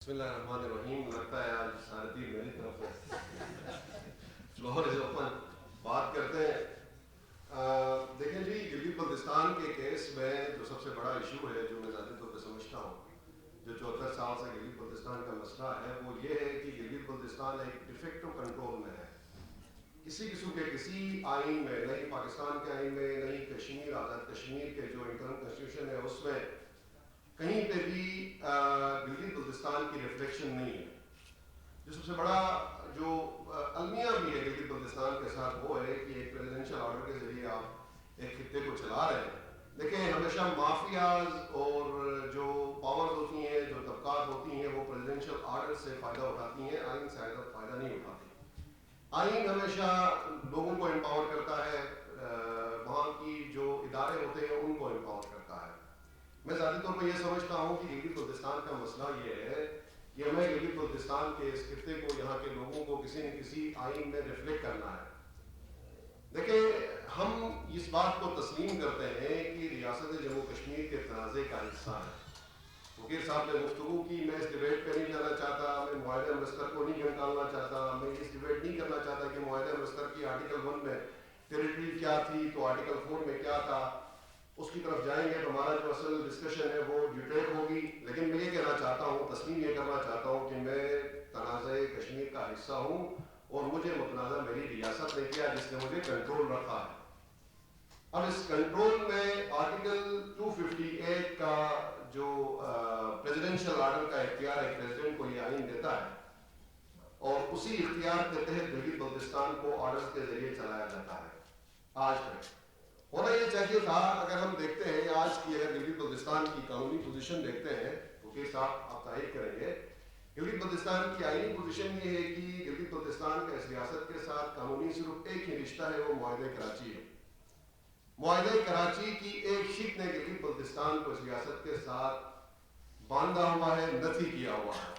بسم اللہ الرحمن الرحیم. لگتا ہے آج سارے تیر میری طرف ہے. Floor is open. بات کرتے ہیں. دیکھیں جی, گلگت بلتستان کے کیس میں جو سب سے بڑا ایشو ہے, جو میں ذاتی طور پہ سمجھتا ہوں, جو 74 سال سے گلگت بلتستان کا مسئلہ ہے, وہ یہ ہے کہ گلگت بلتستان ایک ڈیفیکٹو کنٹرول میں ہے. کسی قسم کے کسی آئین میں, نہیں پاکستان کے آئین میں, نہیں کشمیر آزاد کشمیر کے جو انٹرنل کنسٹیٹیوشن ہے اس میں, کہیں پہ بھی گلگت بلتستان کی ریفلیکشن نہیں ہے. جو سب سے بڑا جو المیہ بھی ہے گلگت بلتستان کے ساتھ, وہ ہے کہ ایک پریزیڈنشل آرڈر کے ذریعے آپ ایک خطے کو چلا رہے ہیں. دیکھیں, ہمیشہ مافیاز اور جو پاورز ہوتی ہیں, جو طبقات ہوتی ہیں, وہ پریزیڈنشل آرڈر سے فائدہ اٹھاتی ہیں, آئین سے فائدہ نہیں اٹھاتی. آئین ہمیشہ لوگوں کو امپاور کرتا ہے, وہاں کی جو ادارے ہوتے ہیں ان کو امپاور کرتا ہے. میں ذاتی طور پر یہ سمجھتا ہوں کہ گلگت بلتستان کا مسئلہ یہ ہے کہ ہمیں گلگت بلتستان کے اس خطے کو, یہاں کے لوگوں کو کسی نہ کسی آئین میں ریفلیکٹ کرنا ہے. دیکھیں, ہم اس بات کو تسلیم کرتے ہیں کہ ریاست جموں کشمیر کے تنازع کا حصہ ہے. وکیل صاحب نے گفتگو کی, میں اس ڈبیٹ پہ نہیں جانا چاہتا, میں معاہدہ امرتسر کو نہیں گھنٹالنا چاہتا, میں اس ڈبیٹ نہیں کرنا چاہتا کہ معاہدہ امرتسر کی آرٹیکل 1 میں ٹیریٹری کیا تھی تو آرٹیکل 4 میں کیا تھا. اس کی طرف جائیں گے تو ہمارا جو اصل ڈسکشن ہے وہ ڈیٹیل ہوگی. لیکن میں یہ کہنا چاہتا ہوں, تسلیم یہ کرنا چاہتا ہوں کہ میں تنازع کشمیر کا حصہ ہوں اور مجھے متنازع میری ریاست نے کیا جس نے مجھے کنٹرول رکھا ہے. اب اس کنٹرول میں آرٹیکل 258 کا جو پریزیڈنشل آرڈر کا اختیار ایک پریزیڈنٹ کو یہ آئین دیتا ہے, اور اسی اختیار کے تحت گلگت بلتستان کو آرڈرز کے ذریعے چلایا جاتا ہے. آج تک ہونا یہ چاہیے تھا. اگر ہم دیکھتے ہیں آج کی, اگر گلگت بلتستان کی قانونی پوزیشن دیکھتے ہیں, وکیل صاحب آپ تائید کریں گے, گلگت بلتستان کی آئینی پوزیشن یہ ہے کہ گلگت بلتستان کا اس ریاست کے ساتھ قانونی صرف ایک ہی رشتہ ہے, وہ معاہدہ کراچی ہے. معاہدہ کراچی کی ایک شق نے گلگت بلتستان کو اس ریاست کے ساتھ باندھا ہوا ہے, نتھی کیا ہوا ہے.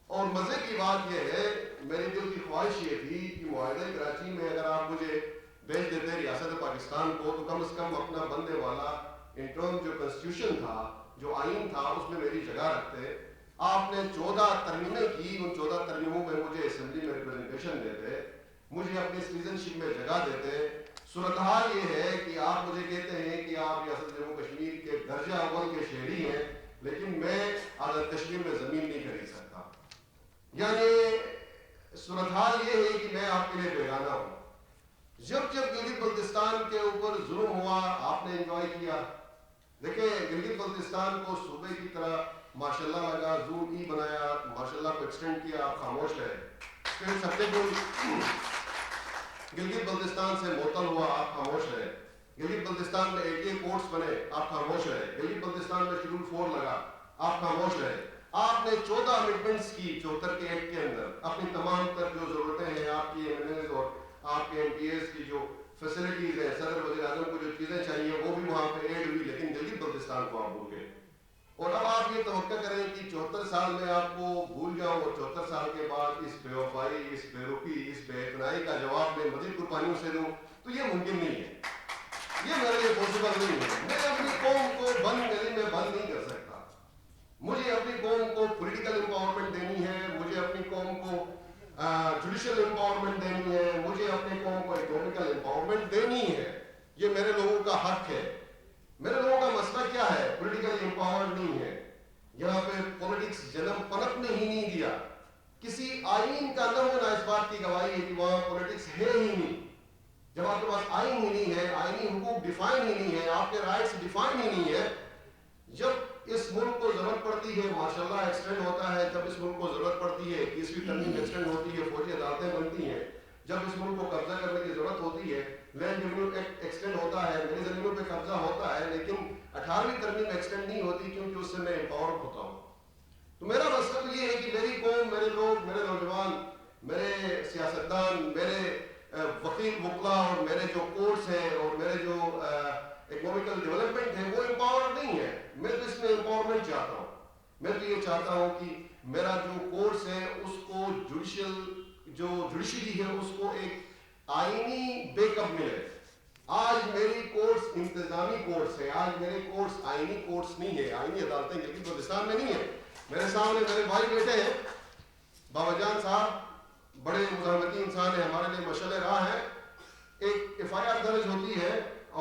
اور مزے کی بات یہ ہے, میری دل کی خواہش یہ تھی کہ معاہدہ کراچی میں اگر آپ مجھے بھیج دیتے ریاست پاکستان کو, تو کم از کم اپنا بندے والا انٹرم جو کنسٹیٹیوشن تھا, جو آئین تھا, اس میں میری جگہ رکھتے. آپ نے 14 ترمیمیں کی, ان 14 ترمیموں میں مجھے اسمبلی میں ریپرزنٹیشن دیتے, مجھے اپنی سٹیزنشپ میں جگہ دیتے. صورتحال یہ ہے کہ آپ مجھے کہتے ہیں کہ آپ ریاست جموں کشمیر کے درجہ اول کے شہری ہیں, لیکن میں آزاد کشمیر میں زمین نہیں خرید سکتا. یعنی صورتحال یہ ہے کہ میں آپ کے لیے بیگانہ ہوں. جب گلگت بلتستان کے اوپر ظلم ہوا, آپ نے انجوائے کیا. دیکھیں, گلگت بلتستان کو صوبے کی طرح ماشاءاللہ لگا, زون ای بنایا, ماشاءاللہ کو ایکسٹینڈ کیا, آپ خاموش رہے. پھر سبجیکٹ گلگت بلتستان سے معطل ہوا, آپ خاموش رہے. گلگت بلتستان میں 88 کورٹس بنے, آپ خاموش رہے. گلگت بلتستان میں شیڈول 4 لگا, آپ خاموش رہے. آپ نے 14 امنڈمنٹس کی 74 کے ایکٹ کے اندر, اپنی تمام تر جو ضرورتیں ہیں آپ کی ایم این ایز اور آپ کے ایم پی ایس کی جو فیسلٹیز ہیں, صدر وزیر اعظم کو جو چیزیں چاہیے وہ بھی وہاں پہ ایڈ ہوئی, لیکن گلگت بلتستان کو آپ بھول گئے. اور اب آپ یہ توقع کریں کہ 74 سال میں آپ کو بھول جاؤں, اور 74 سال کے بعد اس بے وفائی, اس بے رخی, اس بے اعتنائی کا جواب میں مزید قربانیوں سے دوں, تو یہ ممکن نہیں ہے. یہ میرے لیے پاسبل نہیں ہے. میں اپنی قوم کو بند گلی میں بند نہیں کر سکتا. مجھے اپنی قوم کو پولیٹیکل امپاورمنٹ دینی ہے, مجھے اپنی قوم کو جوڈیشل امپاورمنٹ دینی ہے, مجھے اپنی قوم کو اکنامکل امپاورمنٹ دینی ہے. یہ میرے لوگوں کا حق ہے. میرے لوگوں کا مسئلہ کیا ہے, پولیٹیکل امپاور نہیں ہے. یہاں پہ پولیٹکس جنم پنپنے ہی نہیں دیا. کسی آئین کا نہ ہونا اس بات کی گواہی ہے کہ وہاں پولیٹکس ہے ہی نہیں. جب آپ کے پاس آئین ہی نہیں ہے, آئینی حقوق ڈیفائن ہی نہیں ہے, آپ کے رائٹس ڈیفائن ہی نہیں ہے. جب اس ملک کو ضرورت پڑتی ہے, ماشاءاللہ ایکسٹینڈ ہوتا ہے. جب اس ملک کو ضرورت پڑتی ہے, 21ویں ترمیم ایکسٹینڈ ہوتی ہے, فوجی عدالتیں بنتی ہیں. جب اس ملک کو قبضہ کرنے کی ضرورت ہوتی ہے, لینڈ ریونیو ایکٹ ایکسٹینڈ ہوتا ہے, میری زمینوں پہ قبضہ ہوتا ہے, لیکن 18ویں ترمیم ایکسٹینڈ نہیں ہوتی کیونکہ اس سے میں امپاور ہوتا ہوں. تو میرا مقصد یہ ہے کہ میری قوم, میرے لوگ, میرے نوجوان, میرے سیاستدان, میرے وکیل وکلا اور میرے جو کورٹس ہیں اور میرے جو اکنامکل ڈیولپمنٹ ہے, وہ امپاور نہیں ہے. میں تو اس میں امپاورمنٹ چاہتا ہوں. میں تو یہ چاہتا ہوں کہ میرا جو کورس ہے اس کو جوڈیشری ہے اس کو ایک آئینی بیک اپ ملے. آج میری کورس انتظامی کورس ہے, آج میرے کورس آئینی کورس نہیں ہے. آئینی عدالتیں گلگت بلتستان میں نہیں ہے. میرے سامنے میرے بھائی بیٹے ہیں, بابا جان صاحب بڑے مزاحمتی انسان ہیں, ہمارے لیے مشعل راہ ہے. ایک FIR درج ہوتی ہے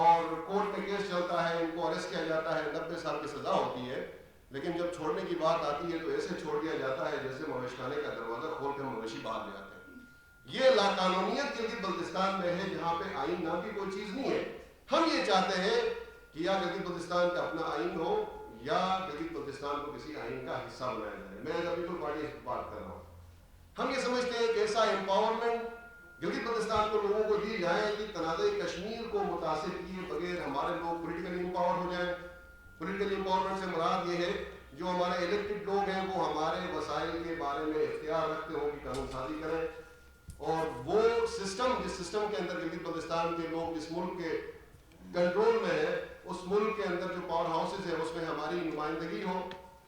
اور کورٹ میں کیس چلتا ہے, ان کو اریسٹ کیا جاتا ہے, 90 سال کی سزا ہوتی ہے, لیکن جب چھوڑنے کی بات آتی ہے تو ایسے چھوڑ دیا جاتا ہے جیسے مویش خانے کا دروازہ کھول کر مویشی باہر لے آتے ہیں. یہ لاقانونیت گلگت بلتستان میں ہے, جہاں پہ آئین نام کی کوئی چیز نہیں ہے. ہم یہ چاہتے ہیں کہ یا گلگت بلتستان کا اپنا آئین ہو یا گلگت بلتستان کو کسی آئین کا حصہ بنایا جائے. میں پیپل پارٹی بات کر رہا ہوں. ہم یہ سمجھتے ہیں کہ ایسا امپاورمنٹ گلگت بلتستان کو لوگوں کو دی جائے کہ تنازع کشمیر کو متاثر کیے بغیر ہمارے لوگ پولیٹیکلی امپاور ہو جائیں. پولیٹیکلی امپاورمنٹ سے مراد یہ ہے جو ہمارے الیکٹڈ لوگ ہیں وہ ہمارے وسائل کے بارے میں اختیار رکھتے ہوں کہ قانون سازی کریں, اور وہ سسٹم جس سسٹم کے اندر گلگت بلتستان کے لوگ جس ملک کے کنٹرول میں ہے, اس ملک کے اندر جو پاور ہاؤسز ہیں اس میں ہماری نمائندگی ہو.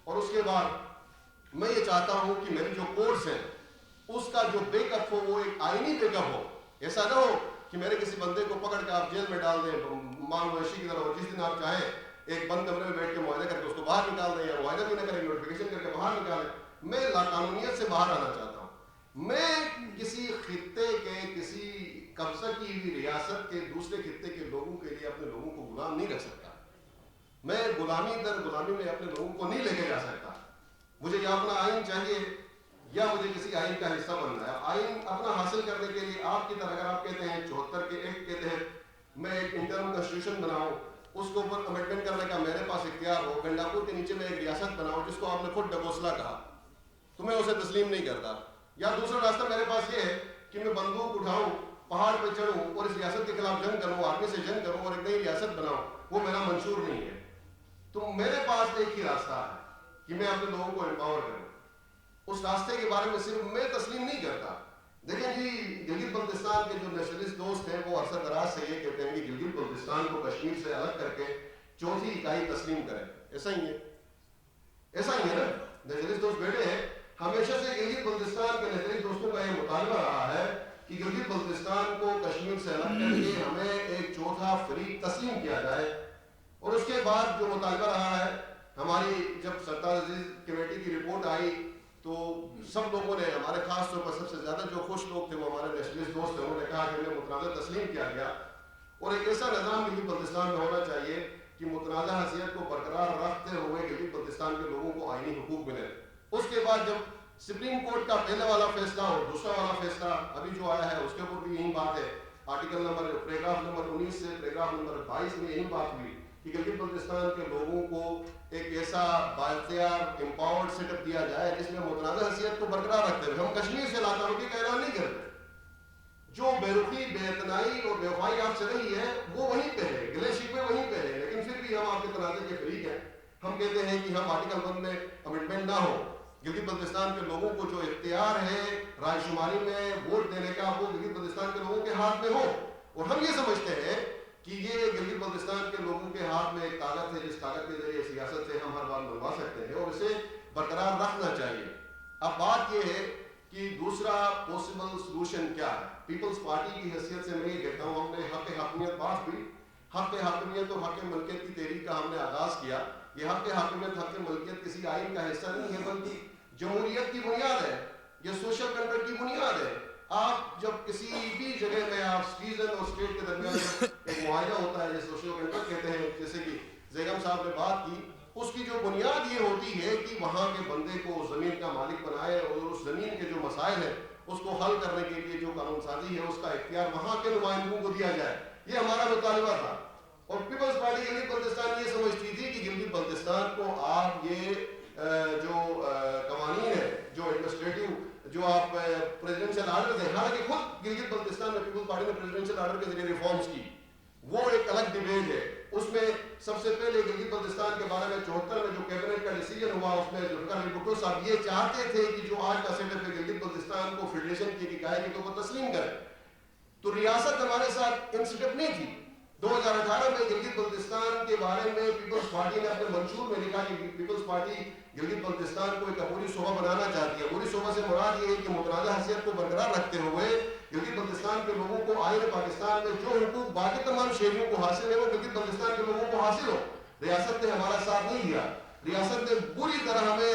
اور اس کے بعد میں یہ چاہتا ہوں کہ میری جو کورس ہیں اس کا جو بیک اپ ہو وہ ایک آئینی بیک اپ ہو. ایسا نہ ہو کہ میرے کسی بندے کو پکڑ کے آپ جیل میں ڈال دیں مال مویشی کی طرح, اور جس دن آپ چاہیں ایک بند کمرے میں بیٹھ کے معاہدہ کر کے اس کو باہر نکال دیں, یا معاہدہ بھی نہ کریں نوٹیفیکیشن کر کے باہر نکالیں. میں لاقانونیت سے باہر آنا چاہتا ہوں. میں کسی خطے کے کسی قبضہ کی ہوئی ریاست کے دوسرے خطے کے لوگوں کے لیے اپنے لوگوں کو غلام نہیں رکھ سکتا. میں غلامی در غلامی میں اپنے لوگوں کو نہیں لے کے جا سکتا. مجھے یا اپنا آئین چاہیے یا مجھے کسی آئین کا حصہ بننا ہے. آئین اپنا حاصل کرنے کے لیے آپ کی طرح اگر آپ کہتے ہیں 74 کے ایکٹ کے تحت میں ایک انٹرم کنسٹیٹیوشن بناؤں, اس کے اوپر امینڈمنٹ کرنے کا میرے پاس اختیار ہو, گنڈاپور کے نیچے میں ایک ریاست بناؤں جس کو آپ نے خود ڈبوسلا کہا, تو میں اسے تسلیم نہیں کرتا. یا دوسرا راستہ میرے پاس یہ ہے کہ میں بندوق اٹھاؤں, پہاڑ پہ چڑھوں اور اس ریاست کے خلاف جنگ کروں, آرمی سے جنگ کروں اور ایک نئی ریاست بناؤں, وہ میرا منشور نہیں ہے. تو میرے پاس ایک ہی راستہ ہے کہ میں اپنے لوگوں کو امپاور کروں. اس راستے کے بارے میں صرف میں تسلیم نہیں کرتا. دیکھیں جی, گلگت بلتستان کے جو نیشنلسٹ دوست ہیں وہ عرصہ دراز سے یہ کہتے ہیں کہ گلگت بلتستان کو کشمیر سے الگ کر کے چوتھی اکائی تسلیم کریں. ایسا ہی ہے, ایسا ہی ہے نا. نیشنلسٹ دوست بیٹھے ہیں, ہمیشہ سے گلگت بلتستان کے نیشنلسٹ دوستوں کا یہ مطالبہ رہا ہے کہ گلگت بلتستان کو کشمیر سے الگ کر کے ہمیں ایک چوتھا فریق تسلیم کیا جائے. اور اس کے بعد جو مطالبہ رہا ہے, ہماری جب سرتاج عزیز کمیٹی کی رپورٹ آئی تو سب لوگوں نے, ہمارے خاص طور پر سب سے زیادہ جو خوش لوگ تھے وہ ہمارے نیشنلسٹ دوست تھے, انہوں نے کہا کہ انہیں متنازع تسلیم کیا گیا. اور ایک ایسا نظام گلگت بلتستان میں ہونا چاہیے کہ متنازع حیثیت کو برقرار رکھتے ہوئے گلگت بلتستان کے لوگوں کو آئینی حقوق ملے. اس کے بعد جب سپریم کورٹ کا پہلے والا فیصلہ اور دوسرا والا فیصلہ ابھی جو آیا ہے اس کے اوپر بھی یہی بات ہے. آرٹیکل نمبر پیراگراف نمبر 19 سے پیراگراف نمبر 22 میں یہی بات ہوئی کہ گلگت بلتستان کے لوگوں کو ایک ایسا بااختیار امپاورڈ سیٹ اپ دیا جائے جس میں متنازع حیثیت کو برقرار رکھتے ہوئے ہم کشمیر سے لاطلبی کا اعلان نہیں کرتے. جو بے رخی, بے اعتنائی اور بے وفائی آپ سے رہی ہے وہ وہیں پہ ہے, گلے شکوے وہیں پہ ہے, لیکن پھر بھی ہم آپ کے تنازع کے فریق ہیں. ہم کہتے ہیں کہ ہم آرٹیکل 1 میں امینڈمنٹ نہ ہو, گلگت بلتستان کے لوگوں کو جو اختیار ہے رائے شماری میں ووٹ دینے کا وہ گلگت بلتستان کے لوگوں کے ہاتھ میں ہو. اور ہم یہ سمجھتے ہیں کہ یہ گلگت بلتستان کے لوگوں کے ہاتھ میں ایک طاقت ہے جس طاقت کے ذریعے سیاست سے ہم ہر بات منوا سکتے ہیں اور اسے برقرار رکھنا چاہیے. اب بات یہ ہے کہ دوسرا پاسبل سلوشن کیا ہے. پیپلز پارٹی کی حیثیت سے میں یہ کہتا ہوں, ہم نے حق حاکمیت بات ہوئی, حق حاکمیت اور حق ملکیت کی تحریک کا ہم نے آغاز کیا. یہ حق حاکمیت, حق ملکیت کسی آئین کا حصہ نہیں ہے بلکہ جمہوریت کی بنیاد ہے, یہ سوشل کنٹرکٹ کی بنیاد ہے. آپ جب کسی بھی جگہ میں آپ سٹیزن اور اسٹیٹ کے درمیان ایک معاہدہ ہوتا ہے جسے سوشل کنٹرکٹ کہتے ہیں, جیسے کہ زیگم صاحب نے بات کی, اس کی جو بنیاد یہ ہوتی ہے کہ وہاں کے بندے کو زمین کا مالک بنائے اور اس زمین کے جو مسائل ہیں اس کو حل کرنے کے لیے جو قانون سازی ہے اس کا اختیار وہاں کے نمائندوں کو دیا جائے. یہ ہمارا مطالبہ تھا. اور پیپلز پارٹی گلگت بلتستان یہ سمجھتی تھی کہ گلگت بلتستان کو آپ یہ جو قوانین ہے, جو ایڈمنسٹریٹو, جو آپ پریزیڈنشل آرڈر ہیں, حالانکہ خود گلگت بلتستان میں پیپلز پارٹی نے پریزیڈنشل آرڈر کے ذریعے ریفارمز کی, وہ ایک الگ ڈیبیٹ ہے. اس میں سب سے پہلے گلگت بلتستان کے بارے میں 74 میں جو کیبنٹ کا ڈیسیجن ہوا اس میں ذوالفقار علی بھٹو صاحب یہ چاہتے تھے کہ جو آج کا سیٹ اپ ہے گلگت بلتستان کو فیڈریشن کی اکائی کے طور پر تسلیم کریں. تو ریاست ہمارے ساتھ ان سیٹ اپ نہیں تھی. 2018 میں گلگت بلتستان کے بارے میں پیپلز پارٹی نے اپنے منشور میں لکھا کہ پیپلز پارٹی گلگت بلتستان کو ایک عبوری صوبہ بنانا چاہتی ہے. عبوری صوبہ سے مراد یہ ہے کہ متنازع حیثیت کو برقرار رکھتے ہوئے گلگت بلتستان کے لوگوں کو آئین پاکستان میں جو حقوق باقی تمام شہریوں کو حاصل ہے وہ گلگت بلتستان کے لوگوں کو حاصل ہو. ریاست نے ہمارا ساتھ نہیں دیا. ریاست نے بری طرح ہمیں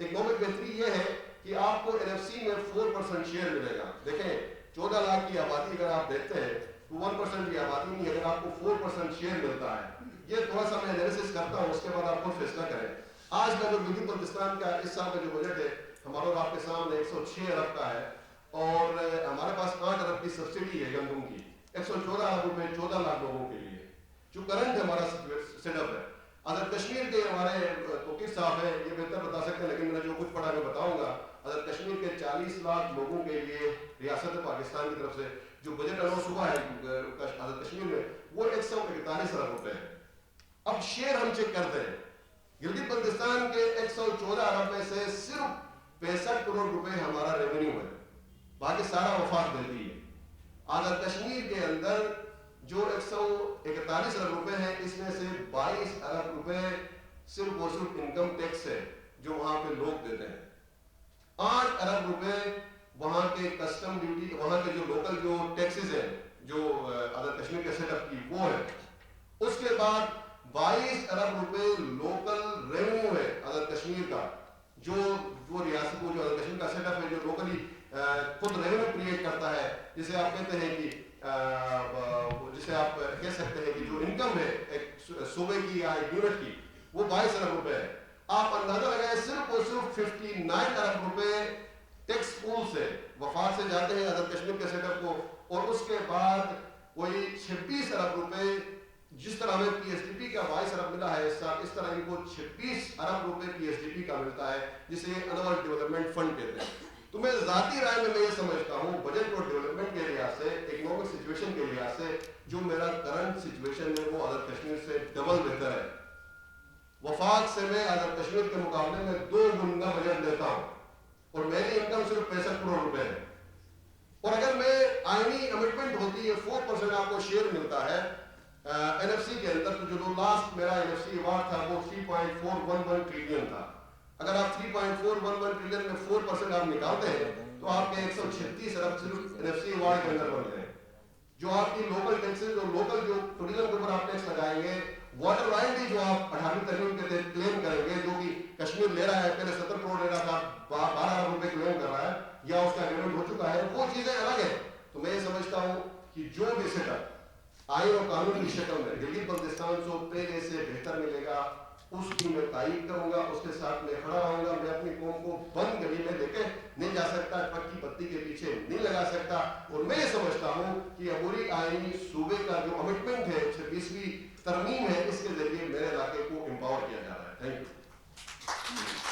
اکنامک بہتری یہ ہے کہ آپ کو NFC میں 4% شیئر ملے گا. دیکھیں 14 لاکھ کی آبادی اگر آپ دیکھتے ہیں تو 1% کی آبادی نہیں, اگر آپ کو 4% شیئر ملتا ہے. یہ تھوڑا سا میں انالیسس کرتا ہوں, اس کے بعد آپ خود فیصلہ کریں. آج کا جو گلگت بلتستان کا اس سال کا جو بجٹ ہے ہمارا اور آپ کے سامنے 106 ارب کا ہے, اور ہمارے پاس 8 ارب کی سبسڈی ہے گندم کی, 114 ارب روپے 14 لاکھ لوگوں کے لیے جو کرنٹ ہمارا سیٹ اپ ہے. اگر کشمیر کے ہمارے توقیر صاحب ہیں, یہ بہتر بتا سکتے ہیں, لیکن میں نے جو کچھ پڑھا میں بتاؤں گا. اگر کشمیر کے 40 لاکھ لوگوں کے لیے ریاست پاکستان کی طرف سے جو بجٹ اناؤنس ہوا ہے آزاد کشمیر میں, وہ 141 ارب روپے ہے. اب شیئر ہم چیک کرتے ہیں, گلگت بلتستان کے 114 ارب میں سے صرف 65 کروڑ روپے ہمارا ریونیو ہے, باقی سارا وفاق دیتی ہے. آزاد کشمیر کے اندر جو 141 ارب روپے ہیں, اس میں سے 22 ارب روپے صرف اور صرف انکم ٹیکس ہے جو وہاں پہ لوگ دیتے ہیں. 8 ارب روپے وہاں کے کسٹم ڈیوٹی, وہاں کے جو لوکل جو ٹیکسز ہیں جو آزاد کشمیر کے سیٹ اپ کی وہ ہے. اس کے بعد 22 ارب روپے لوکل ریونیو ہے آزاد کشمیر کا, جو وہ ریاست کو جو آزاد کشمیر کا سیٹ اپ ہے جو لوکلی خود ریونیو کریٹ کرتا ہے, جسے آپ کہتے ہیں کہ جسے آپ کہہ سکتے ہیں کہ جو انکم ہے ایک صوبے کی یا ایک یونٹ کی, وہ 22 ارب روپے ہے. آپ اندازہ لگائیں صرف اور صرف 59 ارب روپے ٹیکس پول سے وفاق سے جاتے ہیں آزاد کشمیر کے سیٹ اپ کو, اور اس کے بعد کوئی 26 ارب روپے, جس طرح ہمیں PSDP کا 22 ارب ملا ہے اس سال, اس طرح ان کو 26 ارب روپے PSDP کا ملتا ہے, جسے انول ڈیولپمنٹ فنڈ کہتے ہیں. تو میں ذاتی رائے میں یہ سمجھتا ہوں بجٹ اور ڈیولپمنٹ کے لحاظ سے, اکنامک سچویشن کے لحاظ سے, جو میرا کرنٹ سچویشن ہے وہ آزاد کشمیر سے ڈبل بہتر ہے. وفاق سے میں آزاد کشمیر کے مقابلے میں 2 گنا بجٹ دیتا ہوں, اور میری انکم صرف 65 کروڑ روپے ہے. اور اگر میں آئینی کمٹمنٹ ہوتی ہے 4% آپ کو شیئر ملتا ہے NFC کے اندر, تو جو لاسٹ میرا NFC ایوارڈ تھا وہ 3.411 ٹریلین تھا. اگر آپ 3.411 ٹریلین میں 4% آپ نکالتے ہیں تو آپ کے 136 ارب صرف NFC ایوارڈ کے اندر بن گئے. جو آپ کی لوکل ٹیکسز, جو لوکل جو ٹوریزم کے اوپر آپ ٹیکس لگائیں گے, واٹر رائلٹی جو آپ 18ویں ترمیم کے تحت کلیم کریں گے, جو کہ کشمیر لے رہا ہے, پہلے 70 کروڑ لے رہا تھا, 12 ارب روپے کلیم کر رہا ہے, یا اس کا اگریمنٹ ہو چکا ہے, وہ چیزیں الگ ہیں. تو میں یہ سمجھتا ہوں کہ جو بھی سیٹ اپ آئین اور قانون کی شکل میں گلگت بلتستان کو پہلے سے بہتر ملے گا, اس کی میں تائید کروں گا, اس کے ساتھ میں کھڑا رہوں گا. میں اپنی قوم کو بند گلی میں لے کے نہیں جا سکتا, پکی پتی کے پیچھے نہیں لگا سکتا. اور میں یہ سمجھتا ہوں کہ عبوری آئینی صوبے کا جو کمٹمنٹ ہے 26ویں ترمیم ہے, اس کے ذریعے میرے علاقے کو امپاور کیا جا رہا ہے. Thank you.